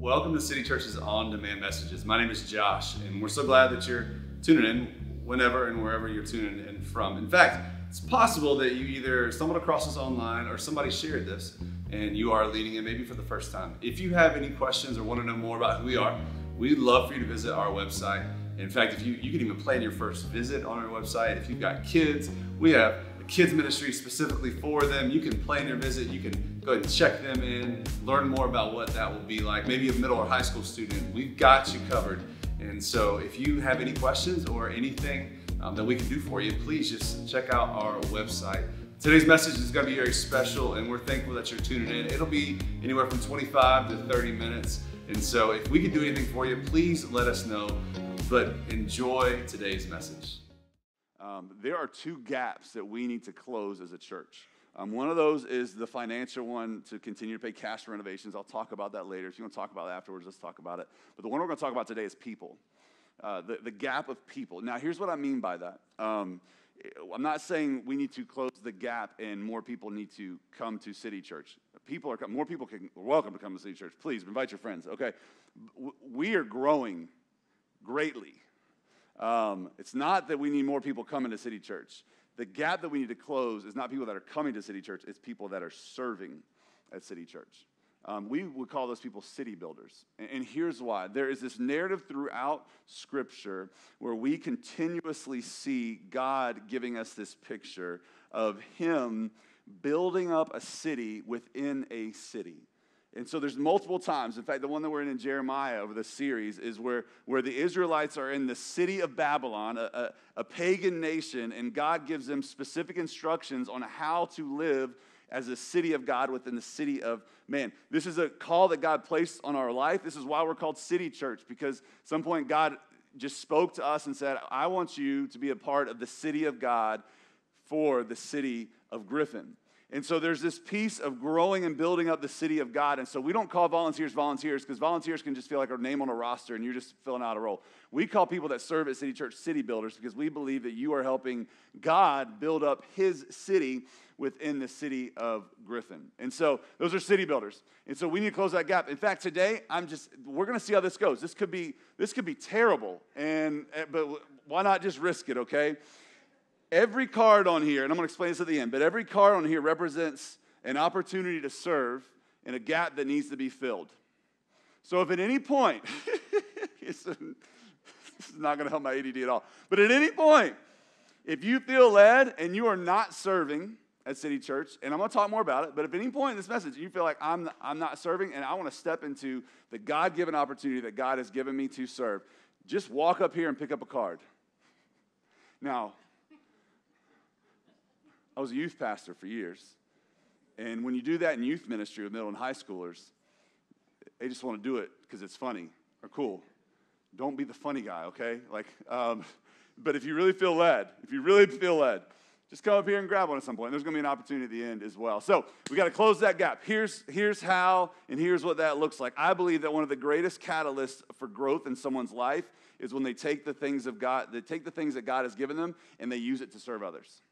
Welcome to City Church's on-demand messages. My name is Josh, and we're so glad that you're tuning in whenever and wherever you're tuning in from. In fact, it's possible that you either stumbled across us online or somebody shared this, and you are leading in maybe for the first time. If you have any questions or want to know more about who we are, we'd love for you to visit our website. In fact, if you can even plan your first visit on our website. If you've got kids, we have a kids ministry specifically for them. You can plan your visit. You can go ahead and check them in, learn more about what that will be like. Maybe a middle or high school student, we've got you covered. And so if you have any questions or anything that we can do for you, please just check out our website. Today's message is going to be very special, and we're thankful that you're tuning in. It'll be anywhere from 25 to 30 minutes. And so if we can do anything for you, please let us know. But enjoy today's message. There are two gaps that we need to close as a church. One of those is the financial one to continue to pay cash for renovations. I'll talk about that later. If you want to talk about it afterwards, let's talk about it. But the one we're going to talk about today is people, the gap of people. Now, here's what I mean by that. I'm not saying we need to close the gap and more people need to come to City Church. More people are welcome to come to City Church. Please invite your friends, okay? We are growing greatly. It's not that we need more people coming to City Church. The gap that we need to close is not people that are coming to City Church, it's people that are serving at City Church. We would call those people city builders. And here's why. There is this narrative throughout Scripture where we continuously see God giving us this picture of Him building up a city within a city. And so there's multiple times. In fact, the one that we're in Jeremiah over this series is where the Israelites are in the city of Babylon, a pagan nation, and God gives them specific instructions on how to live as a city of God within the city of man. This is a call that God placed on our life. This is why we're called City Church, because at some point God just spoke to us and said, I want you to be a part of the city of God for the city of Griffin. And so there's this piece of growing and building up the city of God. And so we don't call volunteers because volunteers can just feel like a name on a roster and you're just filling out a role. We call people that serve at City Church city builders because we believe that you are helping God build up His city within the city of Griffin. And so those are city builders. And so we need to close that gap. In fact, today we're going to see how this goes. This could be terrible, but why not just risk it, okay? Every card on here, and I'm going to explain this at the end, but every card on here represents an opportunity to serve in a gap that needs to be filled. So if at any point, this is not going to help my ADD at all, but at any point, if you feel led and you are not serving at City Church, and I'm going to talk more about it, but if at any point in this message you feel like I'm not serving and I want to step into the God-given opportunity that God has given me to serve, just walk up here and pick up a card. Now, I was a youth pastor for years, and when you do that in youth ministry with middle and high schoolers, they just want to do it because it's funny or cool. Don't be the funny guy, okay? But if you really feel led, just come up here and grab one at some point. There's going to be an opportunity at the end as well. So we got to close that gap. Here's how, and here's what that looks like. I believe that one of the greatest catalysts for growth in someone's life is when they take the things that God has given them, and they use it to serve others.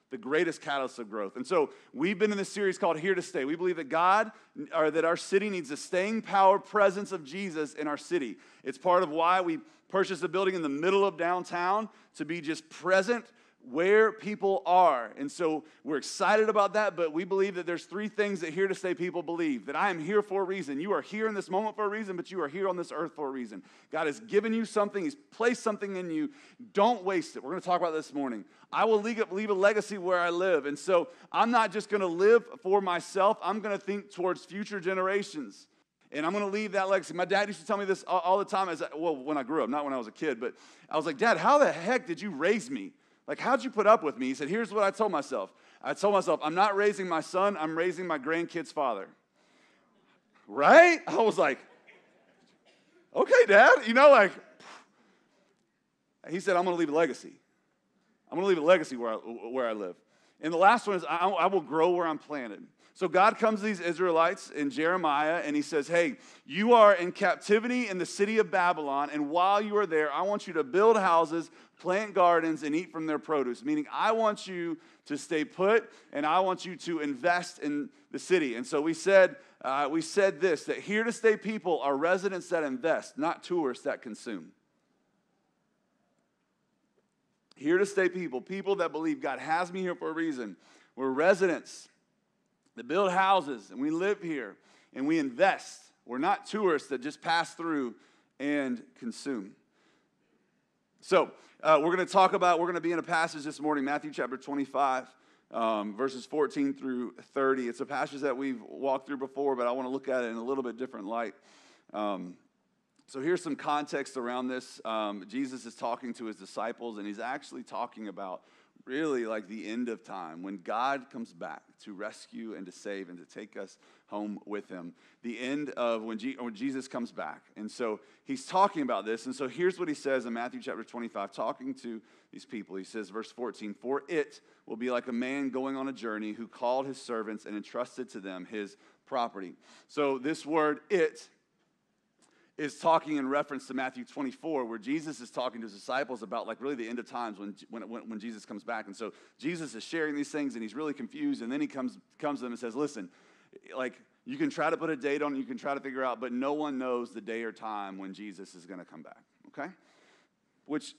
The greatest catalyst of growth. And so we've been in this series called Here to Stay. We believe that that our city needs the staying power presence of Jesus in our city. It's part of why we purchased a building in the middle of downtown to be just present where people are. And so we're excited about that, but we believe that there's three things that Here to Stay people believe. That I am here for a reason. You are here in this moment for a reason, but you are here on this earth for a reason. God has given you something. He's placed something in you. Don't waste it. We're going to talk about this morning. I will leave a legacy where I live. And so I'm not just going to live for myself. I'm going to think towards future generations. And I'm going to leave that legacy. My dad used to tell me this all the time when I grew up, not when I was a kid, but I was like, Dad, how the heck did you raise me? Like, how'd you put up with me? He said, here's what I told myself. I'm not raising my son, I'm raising my grandkid's father. Right? I was like, okay, Dad. He said, I'm going to leave a legacy. I'm going to leave a legacy where I live. And the last one is, I will grow where I'm planted. So God comes to these Israelites in Jeremiah, and He says, hey, you are in captivity in the city of Babylon, and while you are there, I want you to build houses, plant gardens, and eat from their produce. Meaning, I want you to stay put, and I want you to invest in the city. And so we said we said this, that here to stay people are residents that invest, not tourists that consume. Here to stay people, people that believe God has me here for a reason. We're residents that build houses, and we live here, and we invest. We're not tourists that just pass through and consume. So we're going to be in a passage this morning, Matthew chapter 25, verses 14 through 30. It's a passage that we've walked through before, but I want to look at it in a little bit different light. So here's some context around this. Jesus is talking to his disciples, and he's actually talking about really like the end of time, when God comes back to rescue and to save and to take us home with him. The end of when Jesus comes back. And so he's talking about this. And so here's what he says in Matthew chapter 25, talking to these people. He says, verse 14, "For it will be like a man going on a journey who called his servants and entrusted to them his property." So this word, "it," is talking in reference to Matthew 24, where Jesus is talking to his disciples about like really the end of times when Jesus comes back. And so Jesus is sharing these things, and he's really confused. And then he comes to them and says, listen, like you can try to put a date on it, you can try to figure out, but no one knows the day or time when Jesus is going to come back, okay? Which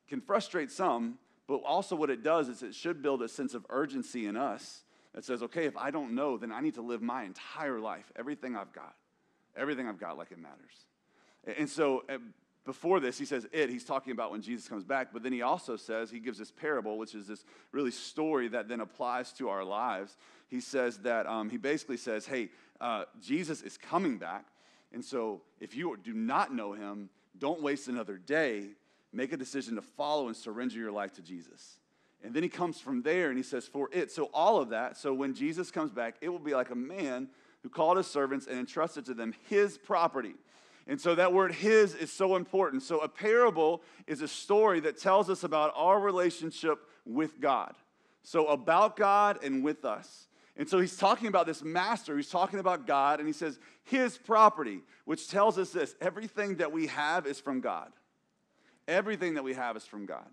can frustrate some, but also what it does is it should build a sense of urgency in us that says, okay, if I don't know, then I need to live my entire life, everything I've got like it matters. And so before this, he says he's talking about when Jesus comes back, but then he also says, he gives this parable, which is this really story that then applies to our lives. He says that, he basically says, hey, Jesus is coming back, and so if you do not know him, don't waste another day. Make a decision to follow and surrender your life to Jesus. And then he comes from there, and he says, for it. So all of that, so when Jesus comes back, it will be like a man who called his servants and entrusted to them his property. And so that word his is so important. So a parable is a story that tells us about our relationship with God. So about God and with us. And so he's talking about this master. He's talking about God, and he says his property, which tells us this: everything that we have is from God. Everything that we have is from God.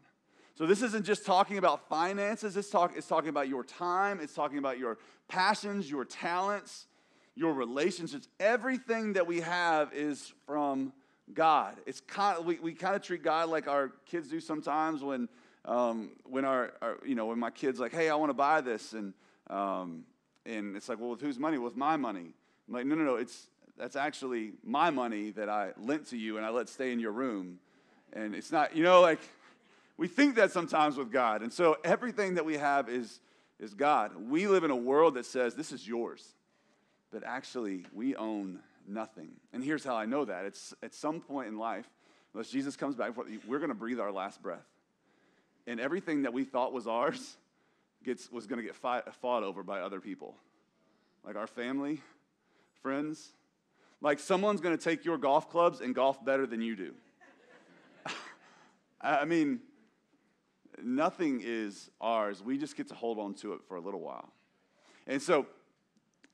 So this isn't just talking about finances. It's talking about your time. It's talking about your passions, your talents, your relationships. Everything that we have is from God. It's kind of, we kind of treat God like our kids do sometimes when my kids like, hey, I want to buy this, and it's like, well, with whose money? With my money. I'm like, no, that's actually my money that I lent to you and I let stay in your room, and it's not, like we think that sometimes with God. And so everything that we have is God. We live in a world that says this is yours. But actually, we own nothing. And here's how I know that. It's at some point in life, unless Jesus comes back, we're going to breathe our last breath. And everything that we thought was ours was going to get fought over by other people. Like our family, friends. Like someone's going to take your golf clubs and golf better than you do. I mean, nothing is ours. We just get to hold on to it for a little while. And so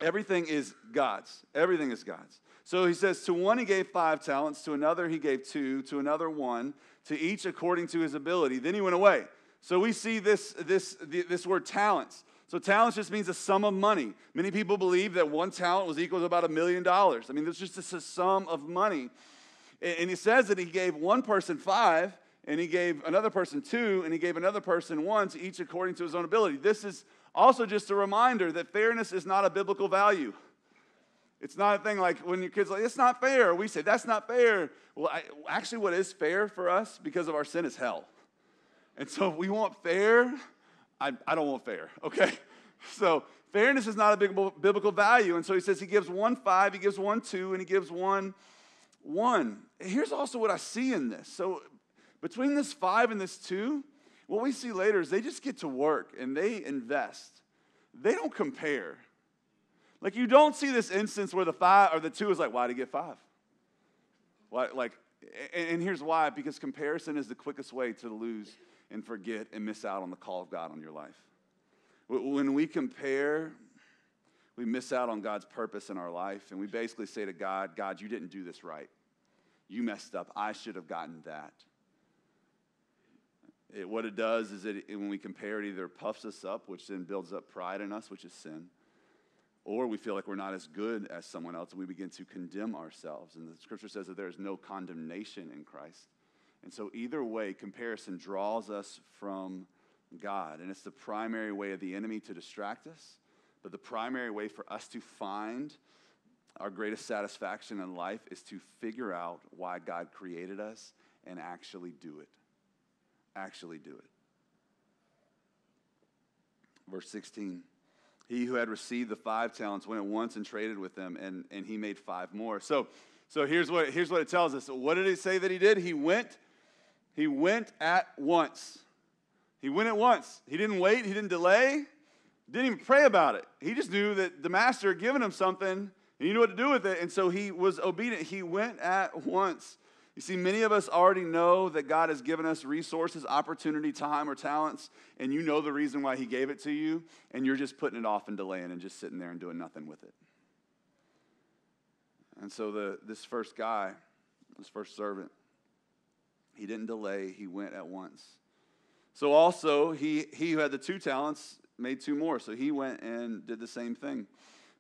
everything is God's. Everything is God's. So he says, to one he gave 5 talents, to another he gave 2, to another 1, to each according to his ability. Then he went away. So we see this word talents. So talents just means a sum of money. Many people believe that 1 talent was equal to about $1 million. I mean, there's just a sum of money. And he says that he gave one person 5, and he gave another person 2, and he gave another person 1, to each according to his own ability. This is also just a reminder that fairness is not a biblical value. It's not a thing like when your kids are like, it's not fair. We say, that's not fair. Well, actually what is fair for us because of our sin is hell. And so if we want fair, I don't want fair, okay? So fairness is not a biblical value. And so he says he gives 1 5, he gives 1 2, and he gives 1 1. Here's also what I see in this. So between this 5 and this 2, what we see later is they just get to work and they invest. They don't compare. Like you don't see this instance where the 5 or the 2 is like, why did he get 5? Why, and here's why: because comparison is the quickest way to lose and forget and miss out on the call of God on your life. When we compare, we miss out on God's purpose in our life, and we basically say to God, you didn't do this right. You messed up. I should have gotten that. What it does is when we compare, it either puffs us up, which then builds up pride in us, which is sin, or we feel like we're not as good as someone else, and we begin to condemn ourselves. And the scripture says that there is no condemnation in Christ. And so either way, comparison draws us from God, and it's the primary way of the enemy to distract us, but the primary way for us to find our greatest satisfaction in life is to figure out why God created us and actually do it. Actually do it. Verse 16, he who had received the 5 talents went at once and traded with them, and he made 5 more. So here's what it tells us. What did it say that he did? He went at once. He went at once. He didn't wait. He didn't delay. Didn't even pray about it. He just knew that the master had given him something, and he knew what to do with it, and so he was obedient. He went at once. You see, many of us already know that God has given us resources, opportunity, time, or talents, and you know the reason why he gave it to you, and you're just putting it off and delaying and just sitting there and doing nothing with it. And so this first servant, he didn't delay, he went at once. So also, he who had the 2 talents made 2 more, so he went and did the same thing.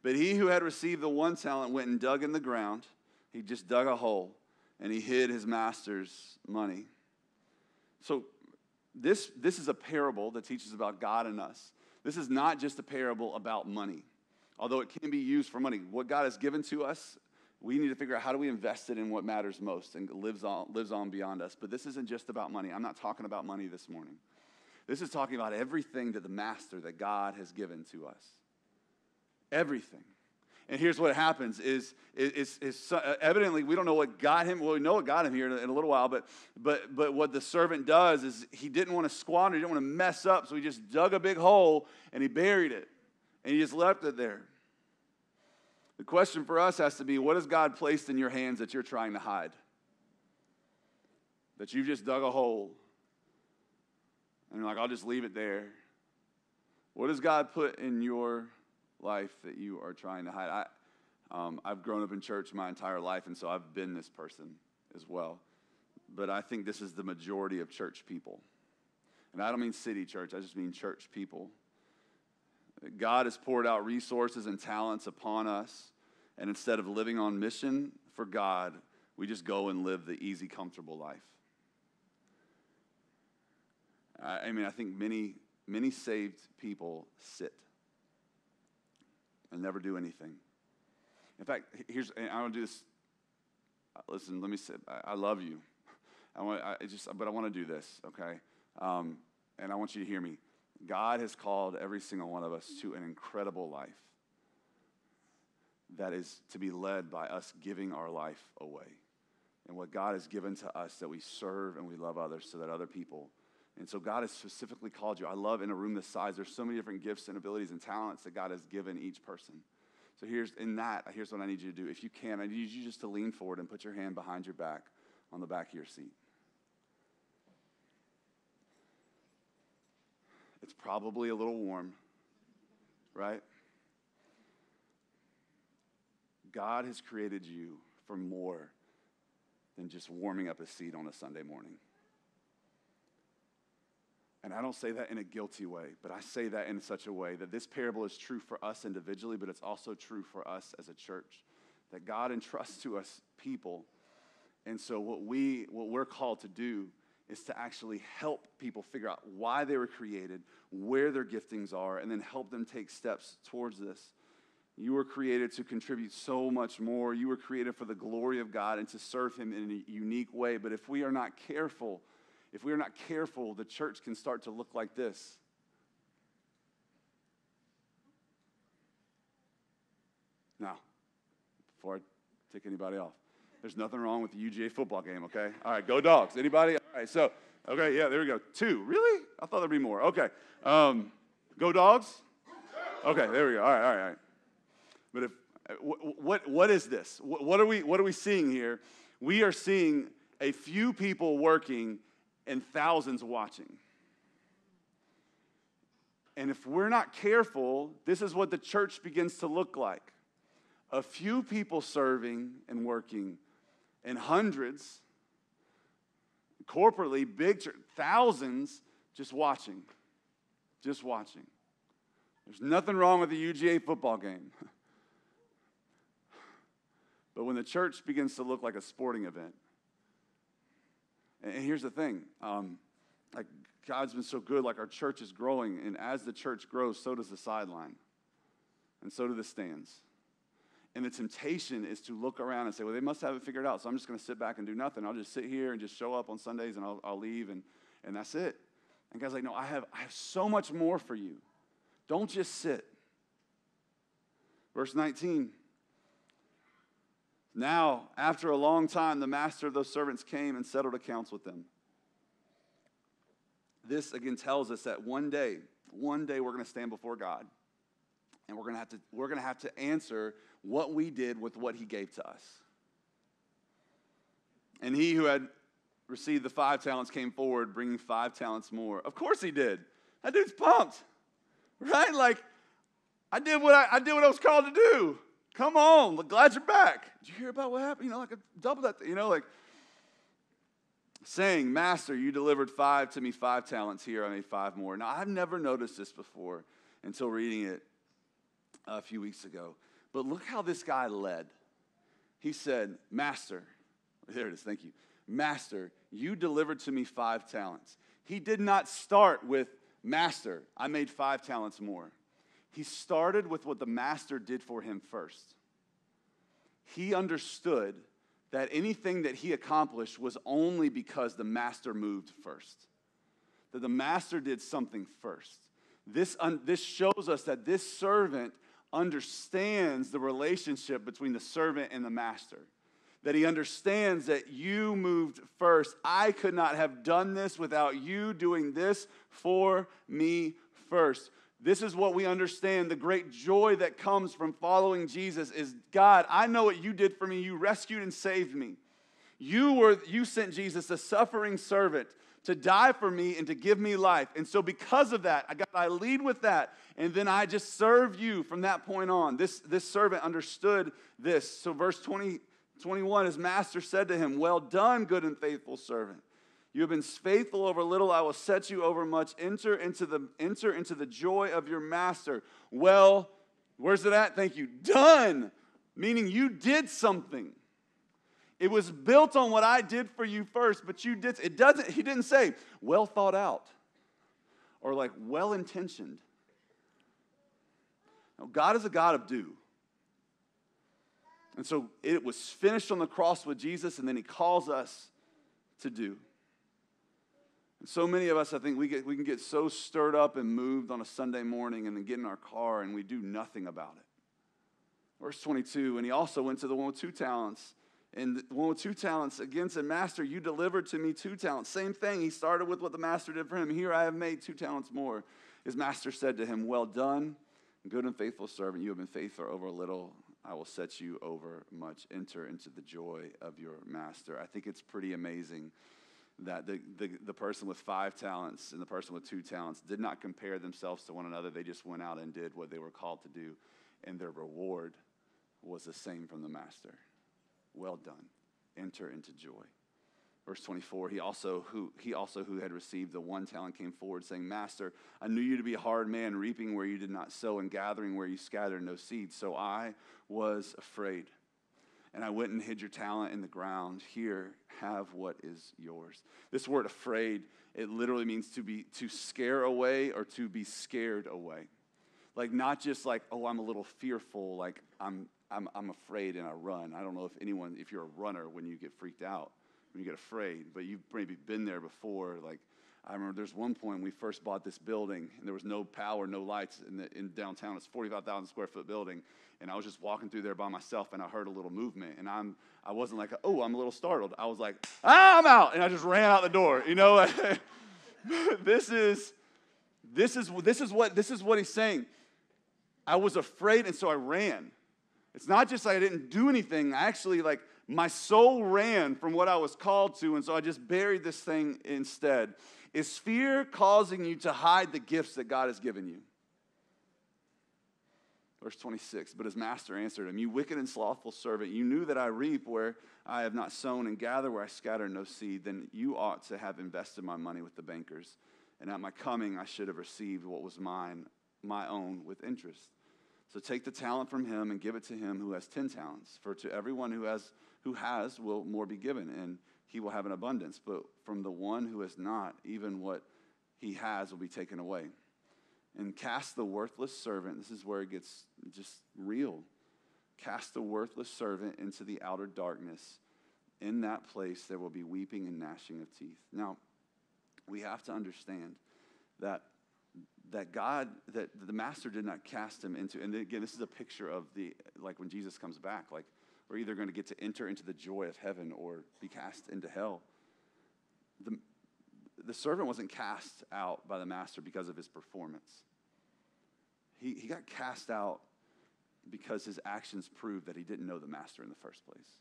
But he who had received the 1 talent went and dug in the ground. He just dug a hole, and he hid his master's money. So this is a parable that teaches about God and us. This is not just a parable about money, although it can be used for money. What God has given to us, we need to figure out how do we invest it in what matters most and lives on beyond us. But this isn't just about money. I'm not talking about money this morning. This is talking about everything that the master, that God has given to us. Everything. And here's what happens is evidently we don't know what got him. Well, we know what got him here in a little while, but what the servant does is he didn't want to squander, he didn't want to mess up, so he just dug a big hole and he buried it. And he just left it there. The question for us has to be, what has God placed in your hands that you're trying to hide? That you just dug a hole and you're like, I'll just leave it there. What has God put in your life that you are trying to hide? I've grown up in church my entire life, and so I've been this person as well. But I think this is the majority of church people. And I don't mean city church, I just mean church people. God has poured out resources and talents upon us, and instead of living on mission for God, we just go and live the easy, comfortable life. I think many saved people sit and never do anything. In fact, I want to do this. Listen, let me say, I love you. But I want to do this, okay? And I want you to hear me. God has called every single one of us to an incredible life that is to be led by us giving our life away. And what God has given to us, that we serve and we love others so that other people. And so God has specifically called you. I love in a room this size, there's so many different gifts and abilities and talents that God has given each person. So here's what I need you to do. If you can, I need you just to lean forward and put your hand behind your back on the back of your seat. It's probably a little warm, right? God has created you for more than just warming up a seat on a Sunday morning. And I don't say that in a guilty way, but I say that in such a way that this parable is true for us individually, but it's also true for us as a church. That God entrusts to us people. And so what we're called to do is to actually help people figure out why they were created, where their giftings are, and then help them take steps towards this. You were created to contribute so much more. You were created for the glory of God and to serve him in a unique way. But if we are not careful, the church can start to look like this. Now, before I take anybody off, there's nothing wrong with the UGA football game, okay? All right, go Dogs. Anybody? All right, so, okay, yeah, there we go. 2. Really? I thought there'd be more. Okay. Go Dogs? Okay, there we go. All right. But what is this? What are we seeing here? We are seeing a few people working and thousands watching. And if we're not careful, this is what the church begins to look like. A few people serving and working, and hundreds, corporately, big church, thousands just watching. Just watching. There's nothing wrong with the UGA football game. But when the church begins to look like a sporting event, and here's the thing, like God's been so good, like our church is growing, and as the church grows, so does the sideline, and so do the stands. And the temptation is to look around and say, well, they must have it figured out, so I'm just going to sit back and do nothing. I'll just sit here and just show up on Sundays, and I'll leave, and that's it. And God's like, no, I have so much more for you. Don't just sit. Verse 19. Now, after a long time, the master of those servants came and settled accounts with them. This, again, tells us that one day we're going to stand before God. And we're going to have to answer what we did with what he gave to us. And he who had received the 5 talents came forward, bringing 5 talents more. Of course he did. That dude's pumped, right? Like, I did what I was called to do. Come on, glad you're back. Did you hear about what happened? Like a double that, saying, Master, you delivered 5 to me, 5 talents. Here, I made 5 more. Now, I've never noticed this before until reading it a few weeks ago. But look how this guy led. He said, Master, there it is, thank you. Master, you delivered to me 5 talents. He did not start with, Master, I made 5 talents more. He started with what the master did for him first. He understood that anything that he accomplished was only because the master moved first. That the master did something first. This shows us that this servant understands the relationship between the servant and the master. That he understands that you moved first. I could not have done this without you doing this for me first. This is what we understand. The great joy that comes from following Jesus is, God, I know what you did for me. You rescued and saved me. You sent Jesus, a suffering servant, to die for me and to give me life. And so because of that, I lead with that. And then I just serve you from that point on. This servant understood this. So verse 21, his master said to him, well done, good and faithful servant. You have been faithful over little, I will set you over much. Enter into the joy of your master. Well, where's it at? Thank you. Done, meaning you did something. It was built on what I did for you first, but you did. He didn't say, well thought out, or like well-intentioned. No, God is a God of do. And so it was finished on the cross with Jesus, and then he calls us to do. And so many of us, I think, we can get so stirred up and moved on a Sunday morning and then get in our car and we do nothing about it. Verse 22, and he also went to the one with 2 talents. And the one with 2 talents again said, Master, you delivered to me 2 talents. Same thing. He started with what the master did for him. Here I have made 2 talents more. His master said to him, well done, good and faithful servant. You have been faithful over a little. I will set you over much. Enter into the joy of your master. I think it's pretty amazing that the person with 5 talents and the person with 2 talents did not compare themselves to one another. They just went out and did what they were called to do, and their reward was the same from the master. Well done. Enter into joy. Verse 24, he also who had received the 1 talent came forward, saying, Master, I knew you to be a hard man, reaping where you did not sow and gathering where you scattered no seed. So I was afraid. And I went and hid your talent in the ground. Here, have what is yours. This word afraid, it literally means to scare away or to be scared away. Like not just like, oh, I'm a little fearful, like I'm afraid and I run. I don't know if you're a runner when you get freaked out, when you get afraid, but you've maybe been there before. Like I remember there's one point when we first bought this building and there was no power, no lights in downtown. It's a 45,000 square foot building. And I was just walking through there by myself, and I heard a little movement. And I wasn't like, oh, I'm a little startled. I was like, I'm out, and I just ran out the door. This is what he's saying. I was afraid, and so I ran. It's not just like I didn't do anything. I actually my soul ran from what I was called to, and so I just buried this thing instead. Is fear causing you to hide the gifts that God has given you? Verse 26, but his master answered him, you wicked and slothful servant, you knew that I reap where I have not sown and gather where I scatter no seed. Then you ought to have invested my money with the bankers. And at my coming I should have received what was mine, my own, with interest. So take the talent from him and give it to him who has 10 talents. For to everyone who has will more be given, and he will have an abundance. But from the one who has not, even what he has will be taken away. And cast the worthless servant, this is where it gets just real. Cast the worthless servant into the outer darkness. In that place there will be weeping and gnashing of teeth. Now, we have to understand that God, that the master did not cast him into, and again, this is a picture of like when Jesus comes back, like we're either going to get to enter into the joy of heaven or be cast into hell. The servant wasn't cast out by the master because of his performance. He got cast out because his actions proved that he didn't know the master in the first place.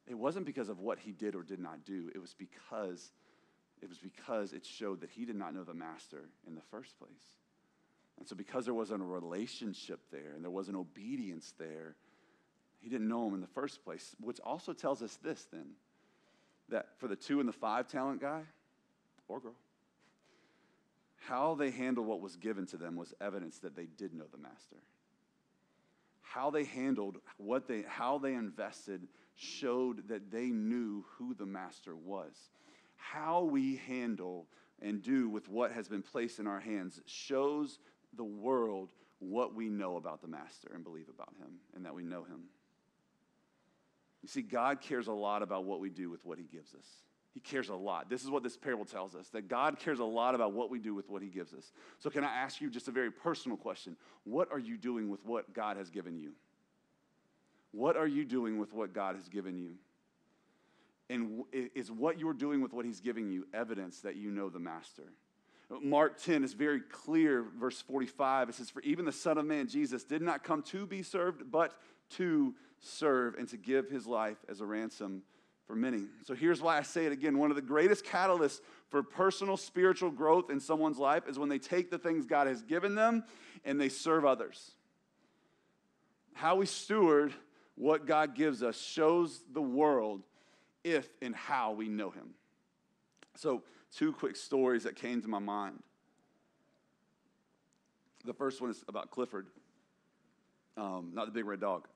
It wasn't because of what he did or did not do. It was because it showed that he did not know the master in the first place. And so because there wasn't a relationship there and there wasn't obedience there, he didn't know him in the first place, which also tells us this then, that for the 2 and the 5 talent guy or girl, how they handled what was given to them was evidence that they did know the master. How they handled how they invested showed that they knew who the master was. How we handle and do with what has been placed in our hands shows the world what we know about the master and believe about him and that we know him. You see, God cares a lot about what we do with what he gives us. He cares a lot. This is what this parable tells us, that God cares a lot about what we do with what he gives us. So can I ask you just a very personal question? What are you doing with what God has given you? What are you doing with what God has given you? And is what you're doing with what he's giving you evidence that you know the master? Mark 10 is very clear, verse 45. It says, for even the Son of Man, Jesus, did not come to be served, but to serve and to give his life as a ransom for many. So here's why I say it again. One of the greatest catalysts for personal spiritual growth in someone's life is when they take the things God has given them and they serve others. How we steward what God gives us shows the world if and how we know him. So 2 quick stories that came to my mind. The first one is about Clifford, not the big red dog.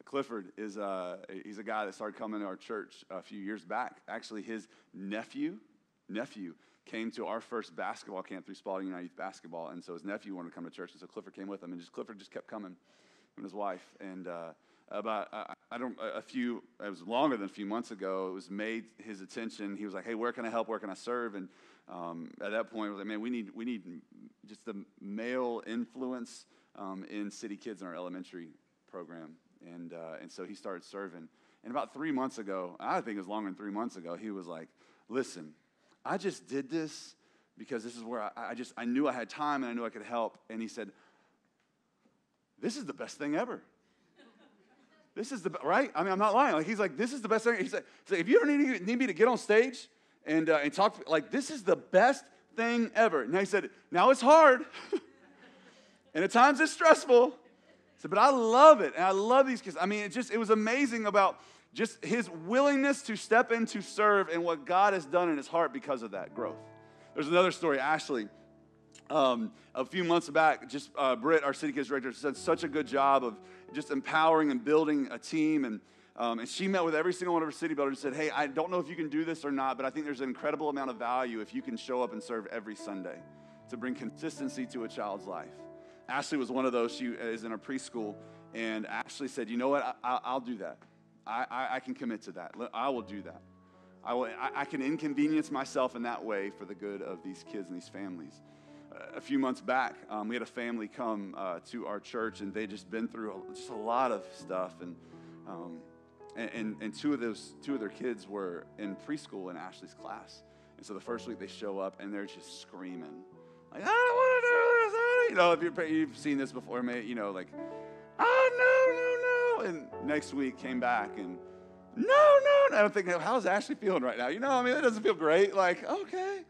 Clifford is he's a guy that started coming to our church a few years back. Actually, his nephew came to our first basketball camp through Spalding United Youth Basketball, and so his nephew wanted to come to church, and so Clifford came with him, and Clifford just kept coming, him and his wife. And it was longer than a few months ago, it was made his attention. He was like, hey, where can I help? Where can I serve? And at that point, I was like, man, we need just the male influence in City Kids in our elementary program. And so he started serving. And about 3 months ago, I think it was longer than 3 months ago, he was like, listen, I just did this because this is where I knew I had time and I knew I could help. And he said, this is the best thing ever. This is right? I mean, I'm not lying. Like, he's like, this is the best thing. He's like if you ever need me to get on stage and talk, like, this is the best thing ever. Now he said, now it's hard. And at times it's stressful. So, but I love it, and I love these kids. I mean, it was amazing about just his willingness to step in to serve and what God has done in his heart because of that growth. There's another story, Ashley. A few months back, Britt, our City Kids director, did such a good job of just empowering and building a team, and she met with every single one of her city builders and said, hey, I don't know if you can do this or not, but I think there's an incredible amount of value if you can show up and serve every Sunday to bring consistency to a child's life. Ashley was one of those. She is in a preschool, and Ashley said, you know what, I'll do that. I can commit to that. I will do that. I can inconvenience myself in that way for the good of these kids and these families. A few months back, we had a family come to our church, and they'd just been through just a lot of stuff, and two of their kids were in preschool in Ashley's class. And so the first week they show up, and they're just screaming, like, I don't want to do this. You know, if you've seen this before, you know, like, oh, no. And next week came back, and no. And I'm thinking, how's Ashley feeling right now? You know, I mean, it doesn't feel great. Like, okay.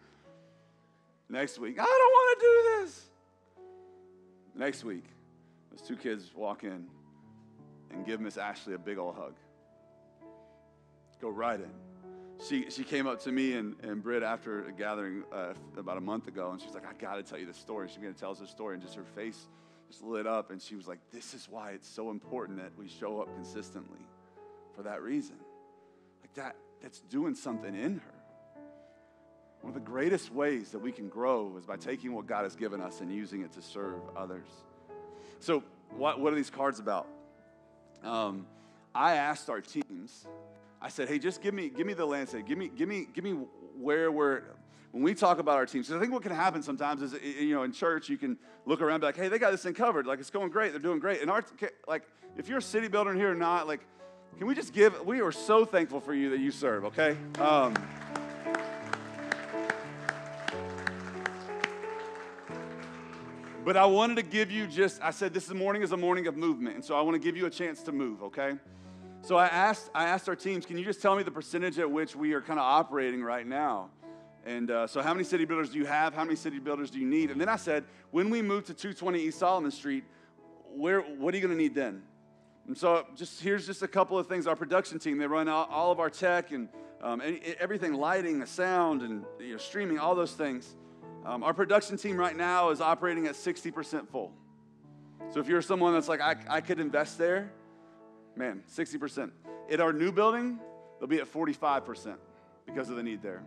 Next week, I don't want to do this. Next week, those 2 kids walk in and give Miss Ashley a big old hug. Go right in. she came up to me and Britt after a gathering about a month ago, and she's like, I got to tell you this story. She's going to tell us this story, and just her face just lit up, and she was like, this is why it's so important that we show up consistently for that reason. Like that's doing something in her. One of the greatest ways that we can grow is by taking what God has given us and using it to serve others. So what are these cards about? I asked our teams, I said, hey, just give me the landscape. Give me where when we talk about our teams. Because I think what can happen sometimes is, in church, you can look around and be like, hey, they got this thing covered. Like, it's going great. They're doing great. And if you're a city builder in here or not, like, can we just we are so thankful for you that you serve, okay? But I wanted to give you I said this morning is a morning of movement, and so I want to give you a chance to move, okay? So I asked our teams, can you just tell me the percentage at which we are kind of operating right now? And so how many city builders do you have? How many city builders do you need? And then I said, when we move to 220 East Solomon Street, what are you going to need then? And so here's just a couple of things. Our production team, they run all of our tech and everything, lighting, the sound, and streaming, all those things. Our production team right now is operating at 60% full. So if you're someone that's like, I could invest there, man, 60%. At our new building, they'll be at 45% because of the need there.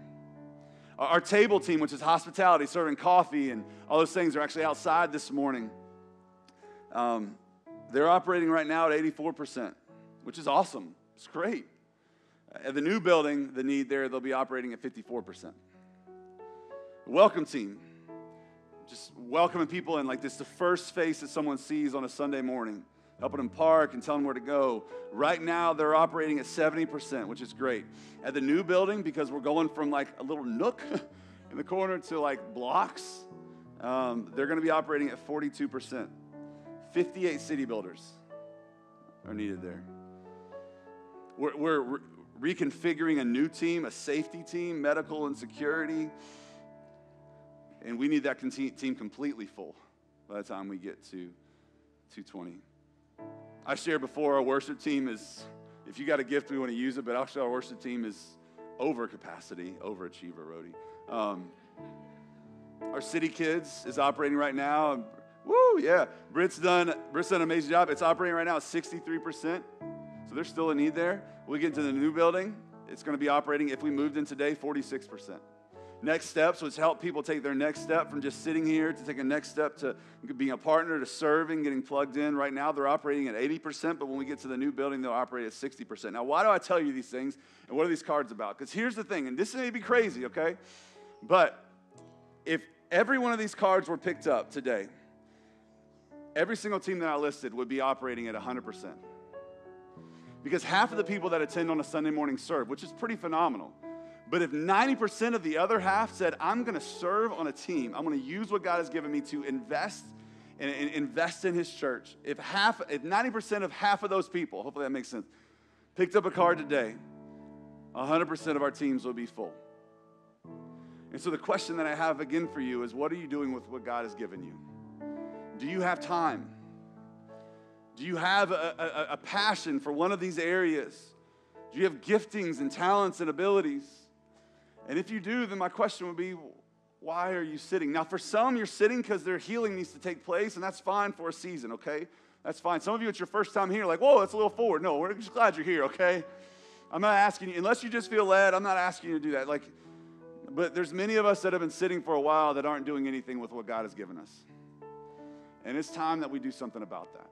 Our table team, which is hospitality, serving coffee and all those things, are actually outside this morning. They're operating right now at 84%, which is awesome. It's great. At the new building, the need there, they'll be operating at 54%. Welcome team, just welcoming people in like this, the first face that someone sees on a Sunday morning, helping them park and telling them where to go. Right now, they're operating at 70%, which is great. At the new building, because we're going from like a little nook in the corner to like blocks, they're going to be operating at 42%. 58 city builders are needed there. We're reconfiguring a new team, a safety team, medical and security. And we need that team completely full by the time we get to 220. I shared before, our worship team is, if you got a gift, we want to use it, but actually our worship team is over capacity, overachiever, Rhodey. Our city kids is operating right now. Woo, yeah. Britt's done an amazing job. It's operating right now at 63%. So there's still a need there. We get into the new building, it's going to be operating, if we moved in today, 46%. Next steps was help people take their next step from just sitting here to take a next step to being a partner, to serving, getting plugged in. Right now, they're operating at 80%, but when we get to the new building, they'll operate at 60%. Now, why do I tell you these things, and what are these cards about? Because here's the thing, and this may be crazy, okay? But if every one of these cards were picked up today, every single team that I listed would be operating at 100%. Because half of the people that attend on a Sunday morning serve, which is pretty phenomenal. But if 90% of the other half said, I'm going to serve on a team, I'm going to use what God has given me to invest and invest in his church. If 90% of half of those people, hopefully that makes sense, picked up a card today, 100% of our teams will be full. And so the question that I have again for you is, what are you doing with what God has given you? Do you have time? Do you have a passion for one of these areas? Do you have giftings and talents and abilities? And if you do, then my question would be, why are you sitting? Now, for some, you're sitting because their healing needs to take place, and that's fine for a season, okay? That's fine. Some of you, it's your first time here, like, whoa, that's a little forward. No, we're just glad you're here, okay? I'm not asking you, unless you just feel led, I'm not asking you to do that. But there's many of us that have been sitting for a while that aren't doing anything with what God has given us. And it's time that we do something about that.